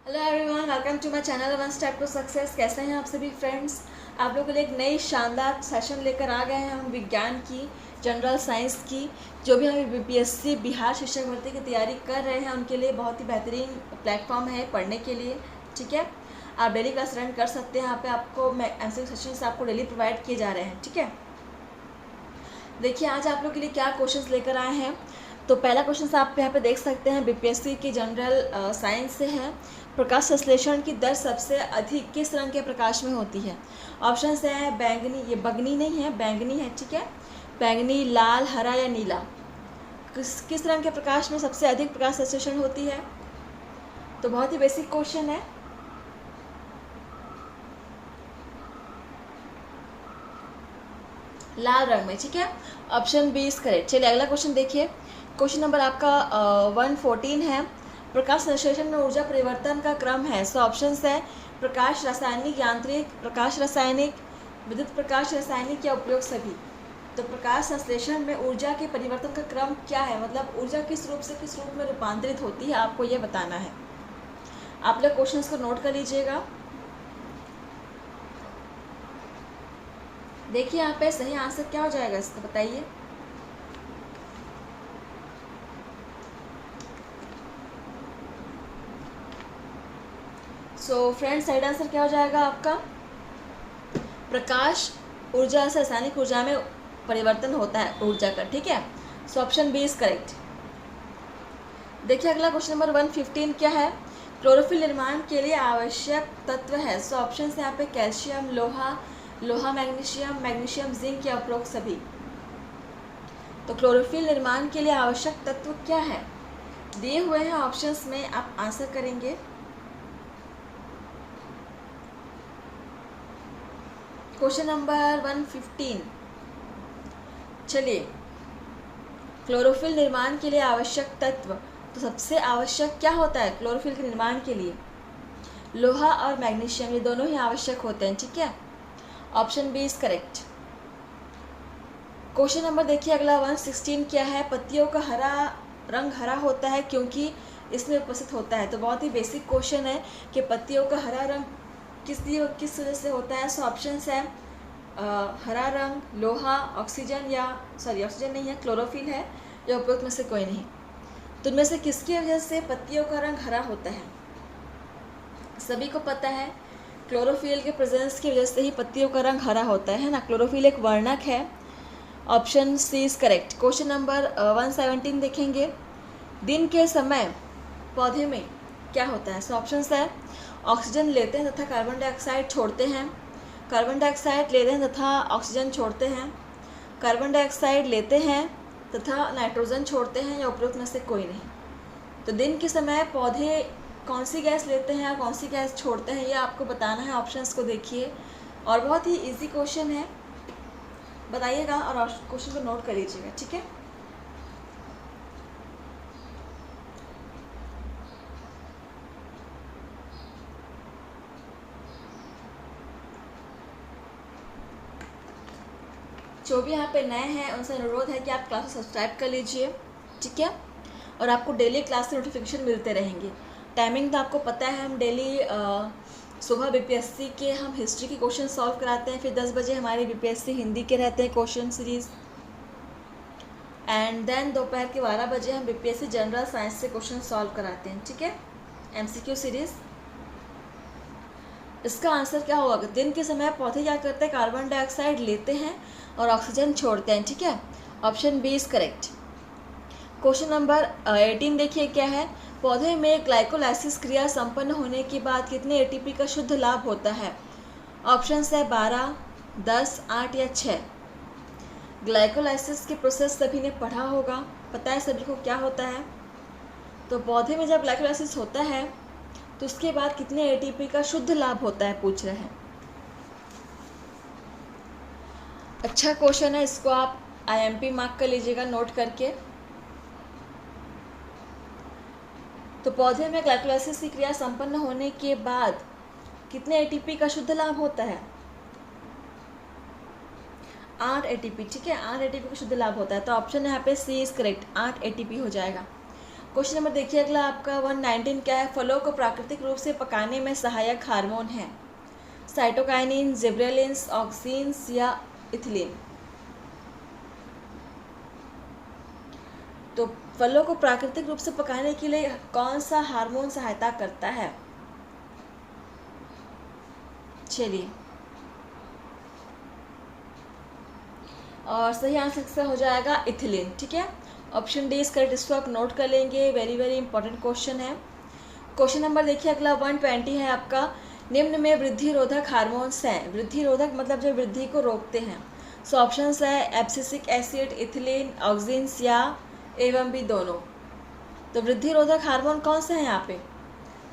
Hello everyone, welcome to my channel one step to success. कैसे हैं आप सभी फ्रेंड्स। आप लोगों के लिए एक नई शानदार सेशन लेकर आ गए हैं हम विज्ञान की, जनरल साइंस की। जो भी हम बीपीएससी बिहार शिक्षक भर्ती की तैयारी कर रहे हैं उनके लिए बहुत ही बेहतरीन प्लेटफॉर्म है पढ़ने के लिए। ठीक है, आप डेली क्लास रन कर सकते हैं। यहाँ पे आपको एमसीक्यू सेशंस आपको डेली प्रोवाइड किए जा रहे हैं। ठीक है, देखिए आज आप लोग के लिए क्या क्वेश्चंस लेकर आए हैं। तो पहला क्वेश्चन आप यहाँ पे देख सकते हैं, बीपीएससी की जनरल साइंस से है। प्रकाश संश्लेषण की दर सबसे अधिक किस रंग के प्रकाश में होती है। ऑप्शन है बैंगनी, ये बगनी नहीं है, बैंगनी है। ठीक है, बैंगनी, लाल, हरा या नीला। किस रंग के प्रकाश में सबसे अधिक प्रकाश संश्लेषण होती है। तो बहुत ही बेसिक क्वेश्चन है। लाल रंग में। ठीक है, ऑप्शन बी इज करेक्ट। चलिए अगला क्वेश्चन देखिए। क्वेश्चन नंबर आपका 114 है। प्रकाश संश्लेषण में ऊर्जा परिवर्तन का क्रम है। सो ऑप्शंस है प्रकाश, रासायनिक, यांत्रिक, प्रकाश रासायनिक, विद्युत प्रकाश, रासायनिक या उपयोग सभी। तो प्रकाश संश्लेषण में ऊर्जा के परिवर्तन का क्रम क्या है, मतलब ऊर्जा किस रूप से किस रूप में रूपांतरित होती है, आपको यह बताना है। आप लोग क्वेश्चंस को नोट कर लीजिएगा। देखिए यहाँ पे सही आंसर क्या हो जाएगा इसका, बताइए। सो फ्रेंड्स, सही आंसर क्या हो जाएगा आपका, प्रकाश ऊर्जा से रासायनिक ऊर्जा में परिवर्तन होता है ऊर्जा का। ठीक है, so option B is correct. देखिए अगला क्वेश्चन नंबर 115 क्या है। क्लोरोफिल निर्माण के लिए आवश्यक तत्व है। सो ऑप्शन है यहाँ पे कैल्शियम, लोहा, मैग्नीशियम, जिंक या उपरोक्त सभी। तो क्लोरोफिल निर्माण के लिए आवश्यक तत्व क्या है, दिए हुए हैं ऑप्शंस में, आप आंसर करेंगे। Question number 115। चलिए, क्लोरोफिल निर्माण के लिए आवश्यक तत्व, तो सबसे आवश्यक क्या होता है क्लोरोफिल के निर्माण के लिए, लोहा और मैग्नीशियम, ये दोनों ही आवश्यक होते हैं। ठीक है, option B is correct. Question number देखिए अगला 116 क्या है। पत्तियों का रंग हरा होता है क्योंकि इसमें उपस्थित होता है। तो बहुत ही बेसिक क्वेश्चन है कि पत्तियों का हरा रंग किस वजह से होता है। सो ऑप्शन है हरा रंग, लोहा, ऑक्सीजन या ऑक्सीजन नहीं है, क्लोरोफिल है, या उपरोक्त में से कोई नहीं। तो इनमें से किसकी वजह से पत्तियों का रंग हरा होता है। सभी को पता है क्लोरोफिल के प्रेजेंस की वजह से ही पत्तियों का रंग हरा होता है ना। क्लोरोफिल एक वर्णक है। Option C is correct. Question number 117 देखेंगे। दिन के समय पौधे में क्या होता है। सो ऑप्शन है ऑक्सीजन लेते हैं तथा कार्बन डाइऑक्साइड छोड़ते हैं, कार्बन डाइऑक्साइड लेते हैं तथा ऑक्सीजन छोड़ते हैं, कार्बन डाइऑक्साइड लेते हैं तथा नाइट्रोजन छोड़ते हैं, या उपरोक्त में से कोई नहीं। तो दिन के समय पौधे कौन सी गैस लेते हैं और कौन सी गैस छोड़ते हैं, ये आपको बताना है। ऑप्शंस को देखिए, और बहुत ही इजी क्वेश्चन है, बताइएगा और क्वेश्चन को नोट कर लीजिएगा। ठीक है, जो भी यहाँ पे नए हैं उनसे अनुरोध है कि आप क्लास को सब्सक्राइब कर लीजिए। ठीक है, और आपको डेली क्लास के नोटिफिकेशन मिलते रहेंगे। टाइमिंग तो आपको पता है, हम डेली सुबह बीपीएससी के हम हिस्ट्री के क्वेश्चन सॉल्व कराते हैं, फिर 10 बजे हमारे बीपीएससी हिंदी के रहते हैं क्वेश्चन सीरीज़, एंड देन दोपहर के 12 बजे हम बीपीएससी जनरल साइंस से क्वेश्चन सॉल्व कराते हैं। ठीक है, एमसीक्यू सीरीज़। इसका आंसर क्या होगा, दिन के समय पौधे क्या करते हैं, कार्बन डाइऑक्साइड लेते हैं और ऑक्सीजन छोड़ते हैं। ठीक है, option B is correct. Question number 18 देखिए क्या है। पौधे में ग्लाइकोलाइसिस क्रिया संपन्न होने के बाद कितने एटीपी का शुद्ध लाभ होता है। ऑप्शन है 12, 10, 8 या 6। ग्लाइकोलाइसिस के प्रोसेस सभी ने पढ़ा होगा, पता है सभी को क्या होता है। तो पौधे में जब ग्लाइकोलाइसिस होता है तो उसके बाद कितने एटीपी का शुद्ध लाभ होता है, पूछ रहे हैं। अच्छा क्वेश्चन है, इसको आप आईएमपी मार्क कर लीजिएगा नोट करके। तो पौधे में ग्लाइकोलाइसिस की क्रिया संपन्न होने के बाद कितने एटीपी का शुद्ध लाभ होता है, 8 एटीपी। ठीक है, 8 एटीपी का शुद्ध लाभ होता है। तो ऑप्शन यहाँ पे सी इज करेक्ट, 8 एटीपी हो जाएगा। क्वेश्चन नंबर देखिए अगला आपका 119 क्या है, फलों को प्राकृतिक रूप से पकाने में सहायक हार्मोन है, साइटोकाइनिन, जिब्रेलिन्स, ऑक्सीन्स या इथिलीन। तो फलों को प्राकृतिक रूप से पकाने के लिए कौन सा हार्मोन सहायता करता है? चलिए, और सही आंसर हो जाएगा इथिलीन। ठीक है, ऑप्शन डी इज करेक्ट। इसको आप नोट कर लेंगे, वेरी वेरी इंपॉर्टेंट क्वेश्चन है। क्वेश्चन नंबर देखिए अगला 120 है आपका, निम्न में वृद्धि रोधक हार्मोन्स हैं। वृद्धि रोधक मतलब जो वृद्धि को रोकते हैं। सो ऑप्शंस है एब्सिसिक एसिड, इथिलीन, ऑक्सीन्स या एवं भी दोनों। तो वृद्धि रोधक हार्मोन कौन से हैं यहाँ पे?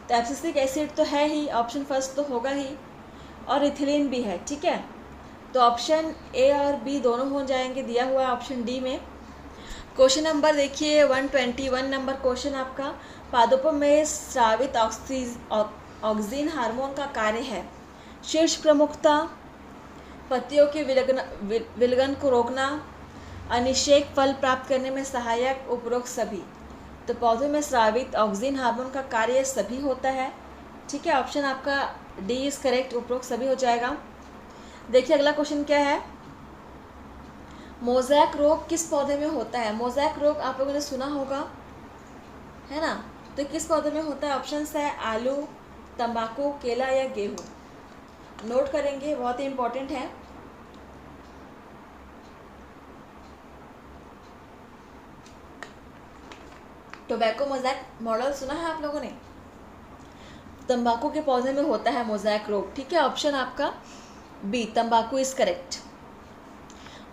तो एब्सिसिक एसिड तो है ही, ऑप्शन फर्स्ट तो होगा ही, और इथिलीन भी है। ठीक है, तो ऑप्शन ए और बी दोनों हो जाएंगे, दिया हुआ है ऑप्शन डी में। क्वेश्चन नंबर देखिए 121 नंबर क्वेश्चन आपका, पादपों में स्रावित ऑक्सीन हार्मोन का कार्य है। शीर्ष प्रमुखता, पत्तियों के विलगन को रोकना, अनिषेक फल प्राप्त करने में सहायक, उपरोक्त सभी। तो पौधों में स्रावित ऑक्सीन हार्मोन का कार्य सभी होता है। ठीक है, ऑप्शन आपका डी इज करेक्ट, उपरोक्त सभी हो जाएगा। देखिए अगला क्वेश्चन क्या है, मोज़ैक रोग किस पौधे में होता है? मोज़ैक रोग आप लोगों ने सुना होगा, है ना? तो किस पौधे में होता है? ऑप्शंस है आलू, तंबाकू, केला या गेहूँ। नोट करेंगे, बहुत ही इंपॉर्टेंट है। टोबैको मोज़ैक मॉडल सुना है आप लोगों ने? तंबाकू के पौधे में होता है मोज़ैक रोग। ठीक है, ऑप्शन आपका बी तंबाकू इज करेक्ट।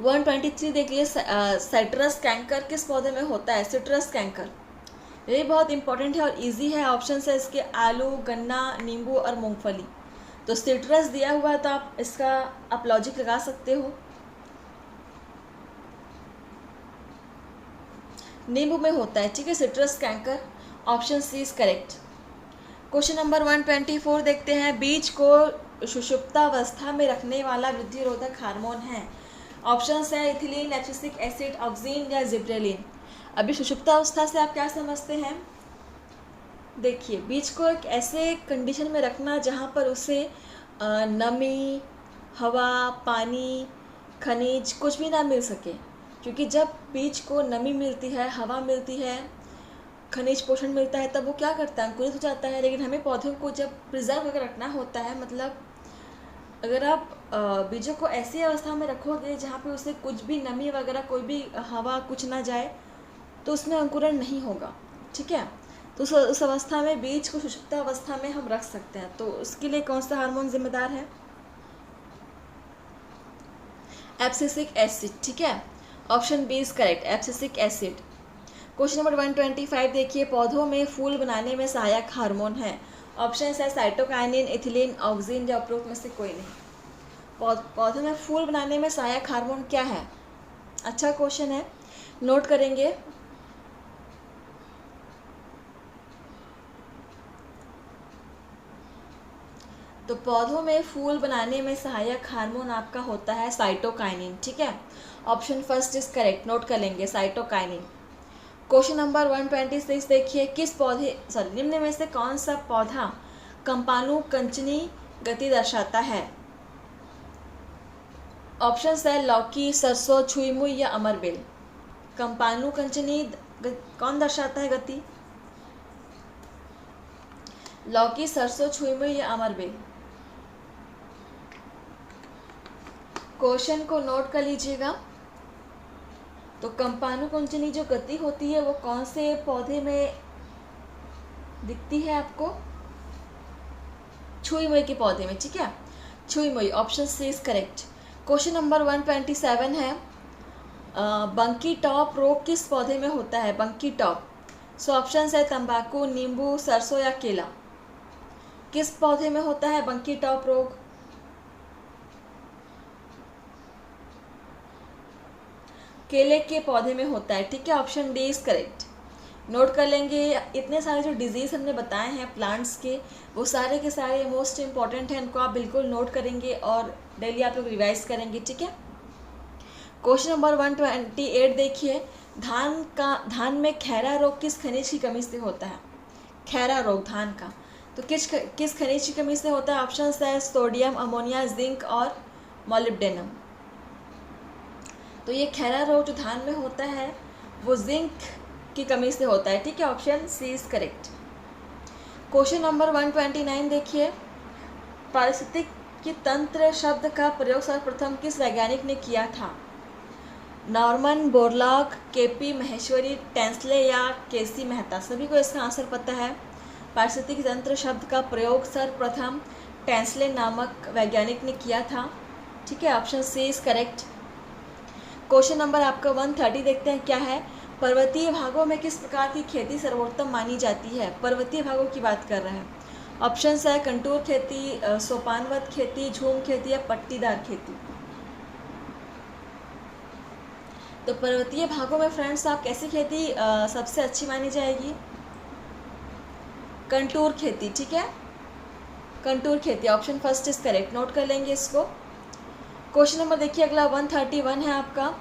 123 देखिए, साइट्रस कैंकर किस पौधे में होता है? सिट्रस कैंकर, ये बहुत इंपॉर्टेंट है और इजी है। ऑप्शन है इसके आलू, गन्ना, नींबू और मूंगफली। तो सिट्रस दिया हुआ है तो आप इसका आप लॉजिक लगा सकते हो। नींबू में होता है। ठीक है, citrus canker, option C is correct. Question number 124 देखते हैं, बीज को सुषुप्तावस्था में रखने वाला वृद्धि रोधक हार्मोन है। ऑप्शंस है इथिलीन, एब्सिसिक एसिड, ऑक्सीन या जिब्रेलिन। अभी सुषुप्तावस्था से आप क्या समझते हैं? देखिए, बीज को एक ऐसे कंडीशन में रखना जहाँ पर उसे नमी, हवा, पानी, खनिज कुछ भी ना मिल सके, क्योंकि जब बीज को नमी मिलती है, हवा मिलती है, खनिज पोषण मिलता है, तब वो क्या करता है? अंकुरित हो जाता है। लेकिन हमें पौधों को जब प्रिजर्व करके रखना होता है, मतलब अगर आप बीजों को ऐसी अवस्था में रखोगे जहाँ पे उसे कुछ भी नमी वगैरह, कोई भी हवा कुछ ना जाए, तो उसमें अंकुरण नहीं होगा। ठीक है, तो उस अवस्था में बीज को सुषुप्त अवस्था में हम रख सकते हैं। तो उसके लिए कौन सा हार्मोन जिम्मेदार है? Abscisic acid. ठीक है, option B is correct, abscisic acid. Question number 125 देखिए, पौधों में फूल बनाने में सहायक हार्मोन है। ऑप्शन है साइटोकाइनिन, इथिलीन, ऑक्सीन या उपरोक्त में से कोई नहीं। पौधों में फूल बनाने में सहायक हार्मोन क्या है? अच्छा क्वेश्चन है, नोट करेंगे। तो पौधों में फूल बनाने में सहायक हार्मोन आपका होता है साइटोकाइनिन। ठीक है, option first is correct, note कर लेंगे साइटोकाइनिन। क्वेश्चन नंबर 126 देखिए, किस पौधे निम्न में से कौन सा पौधा कंपाणु कंचनी गति दर्शाता है? ऑप्शन है लौकी, सरसों, छुई मुई या अमरबेल। कंपाणु कंचनी कौन दर्शाता है गति? लौकी, सरसों, छुई मुई या अमरबेल। क्वेश्चन को नोट कर लीजिएगा। तो कंपाणु कुंचनी जो गति होती है वो कौन से पौधे में दिखती है आपको? छुई मुई के पौधे में। ठीक है, छुई मुई, option C is correct. Question number 127 है, बंकी टॉप रोग किस पौधे में होता है? बंकी टॉप। सो ऑप्शन है तंबाकू, नींबू, सरसों या केला। किस पौधे में होता है बंकी टॉप रोग? केले के पौधे में होता है। ठीक है, option D is correct, note कर लेंगे। इतने सारे जो डिजीज़ हमने बताए हैं प्लांट्स के, वो सारे के सारे मोस्ट इंपॉर्टेंट हैं, इनको आप बिल्कुल नोट करेंगे और डेली आप लोग रिवाइज करेंगे। ठीक है, क्वेश्चन नंबर 128 देखिए, धान में खैरा रोग किस खनिज की कमी से होता है? खैरा रोग धान का तो किस खनिज की कमी से होता है? ऑप्शन है सोडियम, अमोनिया, जिंक और मॉलिब्डेनम। तो ये खैरा रोग जो धान में होता है वो जिंक की कमी से होता है, ठीक है, option C is correct. Question number 129 देखिए, पारिस्थितिकी तंत्र शब्द का प्रयोग सर्वप्रथम किस वैज्ञानिक ने किया था? Norman Borlaug, KP Maheshwari, Tansley या केसी मेहता? सभी को इसका आंसर पता है। पारिस्थितिकी तंत्र शब्द का प्रयोग सर्वप्रथम टेंसले नामक वैज्ञानिक ने किया था, ठीक है, option C is correct. Question number आपका 130 देखते हैं क्या है। पर्वतीय भागों में किस प्रकार की खेती सर्वोत्तम मानी जाती है? पर्वतीय भागों की बात कर रहे हैं। ऑप्शन है कंटूर खेती, सोपानवत खेती, झूम खेती या पट्टीदार खेती। तो पर्वतीय भागों में फ्रेंड्स आप कैसी खेती सबसे अच्छी मानी जाएगी? कंटूर खेती, ठीक है, कंटूर खेती, option first is correct, note कर लेंगे इसको। क्वेश्चन नंबर देखिए अगला 131 है आपका,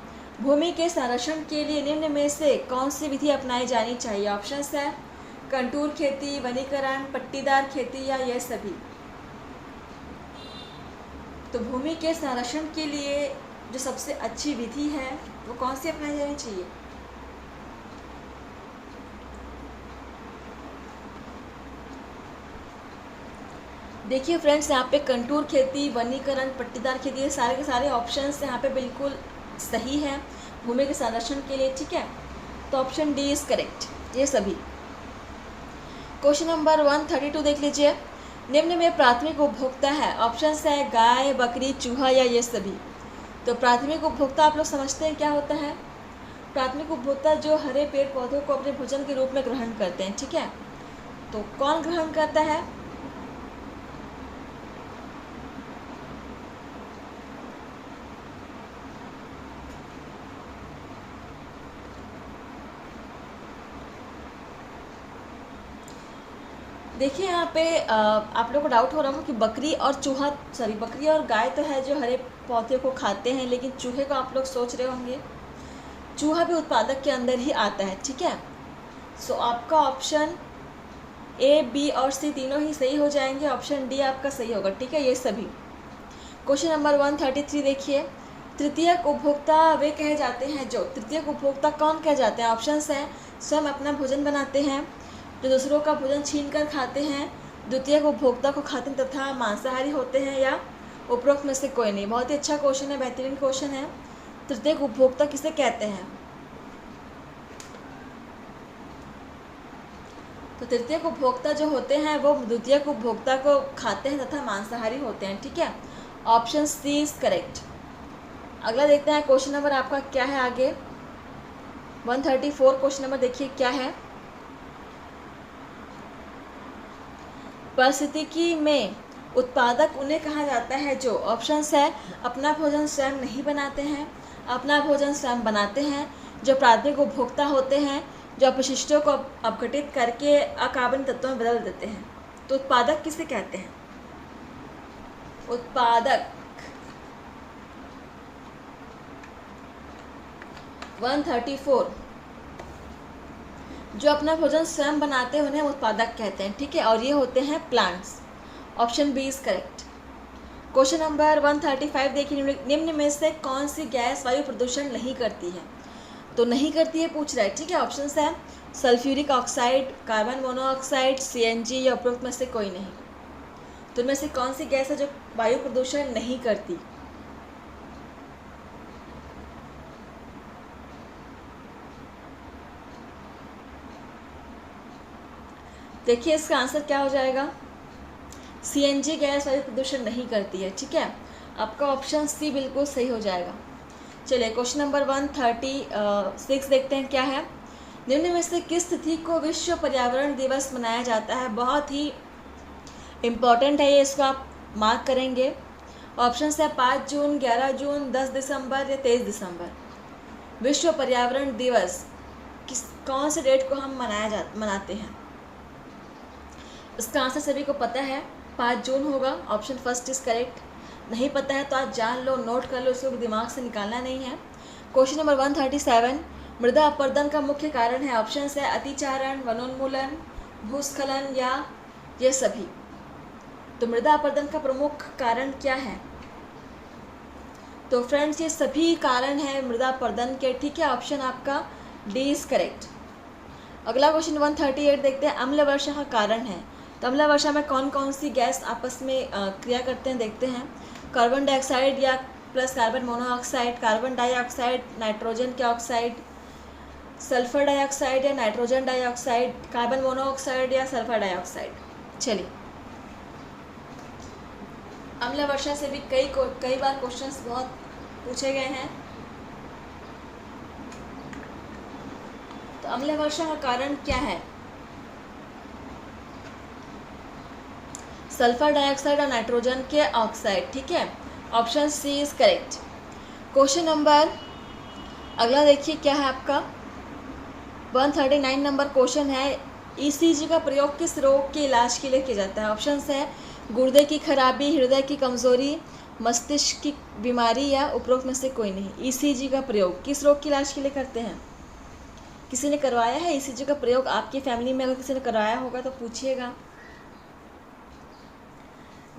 भूमि के संरक्षण के लिए निम्न में से कौन सी विधि अपनाई जानी चाहिए? ऑप्शन है कंटूर खेती, वनीकरण, पट्टीदार खेती या यह सभी। तो भूमि के संरक्षण के लिए जो सबसे अच्छी विधि है वो कौन सी अपनाई जानी चाहिए? देखिए फ्रेंड्स, यहाँ पे कंटूर खेती, वनीकरण, पट्टीदार खेती, ये सारे के सारे ऑप्शंस यहाँ पे बिल्कुल सही हैं भूमि के संरक्षण के लिए, ठीक है, तो ऑप्शन डी इज करेक्ट, ये सभी। क्वेश्चन नंबर 132 देख लीजिए, निम्न में प्राथमिक उपभोक्ता है? ऑप्शन है गाय, बकरी, चूहा या ये सभी। तो प्राथमिक उपभोक्ता आप लोग समझते हैं क्या होता है? प्राथमिक उपभोक्ता जो हरे पेड़ पौधों को अपने भोजन के रूप में ग्रहण करते हैं, ठीक है, तो कौन ग्रहण करता है? देखिए यहाँ पे आप लोग को डाउट हो रहा हो कि बकरी और चूहा, सॉरी बकरी और गाय तो है जो हरे पौधे को खाते हैं, लेकिन चूहे को आप लोग सोच रहे होंगे, चूहा भी उत्पादक के अंदर ही आता है, ठीक है। सो आपका ऑप्शन ए, बी और सी तीनों ही सही हो जाएंगे, ऑप्शन डी आपका सही होगा, ठीक है, ये सभी। क्वेश्चन नंबर 133 देखिए, तृतीयक उपभोक्ता वे कहे जाते हैं जो, तृतीयक उपभोक्ता कौन कहे जाते हैं? ऑप्शन है स्वयं अपना भोजन बनाते हैं, जो दूसरों का भोजन छीन कर खाते हैं, द्वितीयक उपभोक्ता को खाते हैं तथा मांसाहारी होते हैं, या उपरोक्त में से कोई नहीं। बहुत ही अच्छा क्वेश्चन है, बेहतरीन क्वेश्चन है। तृतीयक उपभोक्ता किसे कहते हैं? तो तृतीयक उपभोक्ता जो होते हैं वो द्वितीयक उपभोक्ता को खाते हैं तथा मांसाहारी होते हैं, ठीक है, ऑप्शन सी इज करेक्ट। अगला देखते हैं क्वेश्चन नंबर आपका क्या है आगे, 134 क्वेश्चन नंबर देखिए क्या है। पारिस्थितिकी में उत्पादक उन्हें कहा जाता है जो, ऑप्शन है अपना भोजन स्वयं नहीं बनाते हैं, अपना भोजन स्वयं बनाते हैं, जो प्राथमिक उपभोक्ता होते हैं, जो अपशिष्टों को अपघटित करके अकार्बनिक तत्वों में बदल देते हैं। तो उत्पादक किसे कहते हैं? उत्पादक 134, जो अपना भोजन स्वयं बनाते हैं उन्हें उत्पादक कहते हैं, ठीक है, और ये होते हैं plants, option B is correct. Question number 135 देखिए, निम्न में से कौन सी गैस वायु प्रदूषण नहीं करती है? तो नहीं करती है पूछ रहा है, ठीक है, ऑप्शन है sulphuric oxide, carbon monoxide, CNG या उपरोक्त में से कोई नहीं। तो इनमें से कौन सी गैस है जो वायु प्रदूषण नहीं करती? देखिए इसका आंसर क्या हो जाएगा, सीएनजी गैस वायु प्रदूषण नहीं करती है, ठीक है, आपका ऑप्शन सी बिल्कुल सही हो जाएगा। चलिए क्वेश्चन नंबर 136 देखते हैं क्या है। निम्न में से किस तिथि को विश्व पर्यावरण दिवस मनाया जाता है? बहुत ही इम्पॉर्टेंट है ये, इसको आप मार्क करेंगे। ऑप्शन है 5 जून, 11 जून, 10 दिसंबर या 23 दिसंबर। विश्व पर्यावरण दिवस कौन से डेट को हम मनाते हैं? इसका आंसर सभी को पता है, 5 जून होगा, ऑप्शन फर्स्ट इज करेक्ट। नहीं पता है तो आप जान लो, नोट कर लो, इसको दिमाग से निकालना नहीं है। क्वेश्चन नंबर 137, मृदा अपरदन का मुख्य कारण है, ऑप्शन है अतिचारण, वनोन्मूलन, भूस्खलन या ये सभी। तो मृदा अपरदन का प्रमुख कारण क्या है? तो फ्रेंड्स ये सभी कारण है मृदा अपरदन के, ठीक है। ऑप्शन आपका डी इज करेक्ट। अगला क्वेश्चन 138 देखते हैं, अम्ल वर्षा का कारण है। तो अम्ल वर्षा में कौन कौन सी गैस आपस में क्रिया करते हैं देखते हैं। कार्बन डाइऑक्साइड या plus carbon monoxide, carbon dioxide, nitrogen के ऑक्साइड, सल्फर डाइऑक्साइड या नाइट्रोजन डाइऑक्साइड, कार्बन मोनोऑक्साइड या सल्फर डाइऑक्साइड। चलिए, अम्ल वर्षा से भी कई बार क्वेश्चंस बहुत पूछे गए हैं। तो अम्ल वर्षा का कारण क्या है? सल्फर डाइऑक्साइड और नाइट्रोजन के ऑक्साइड, ठीक है। Option C is correct. Question number अगला देखिए क्या है आपका 139 नंबर क्वेश्चन है, ईसीजी का प्रयोग किस रोग के इलाज के लिए किया जाता है? ऑप्शन है गुर्दे की खराबी, हृदय की कमजोरी, मस्तिष्क की बीमारी या उपरोक्त में से कोई नहीं। ईसीजी का प्रयोग किस रोग के इलाज के लिए करते हैं? किसी ने करवाया है ईसीजी का प्रयोग? आपकी फैमिली में अगर किसी ने करवाया होगा तो पूछिएगा।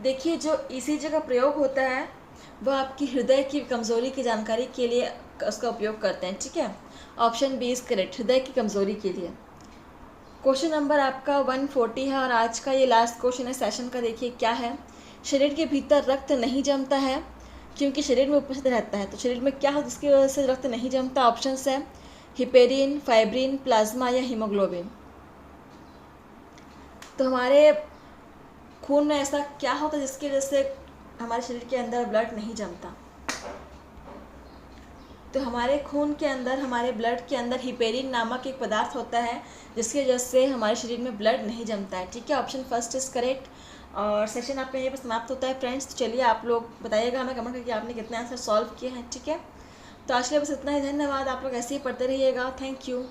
देखिए, जो ईसीजी का प्रयोग होता है वह आपकी हृदय की कमजोरी की जानकारी के लिए उसका उपयोग करते हैं, ठीक है। ऑप्शन बी इज करेक्ट, हृदय की कमजोरी के लिए। क्वेश्चन नंबर आपका 140 है और आज का ये लास्ट क्वेश्चन है सेशन का। देखिए क्या है, शरीर के भीतर रक्त नहीं जमता है क्योंकि शरीर में उपस्थित रहता है। तो शरीर में क्या हो जिसकी वजह से रक्त नहीं जमता? ऑप्शन है हिपेरिन, फाइब्रिन, प्लाज्मा या हीमोग्लोबिन। तो हमारे खून में ऐसा क्या होता है जिसकी वजह से हमारे शरीर के अंदर ब्लड नहीं जमता? तो हमारे खून के अंदर, हमारे ब्लड के अंदर हिपेरिन नामक एक पदार्थ होता है जिसकी वजह से हमारे शरीर में ब्लड नहीं जमता है, ठीक है। Option first is correct. और सेशन आपका यहीं पर समाप्त होता है फ्रेंड्स। तो चलिए, आप लोग बताइएगा हमें कमेंट करके आपने कितने आंसर सॉल्व किए हैं, ठीक है। तो आज के लिए बस इतना ही। धन्यवाद। आप लोग ऐसे ही पढ़ते रहिएगा। Thank you.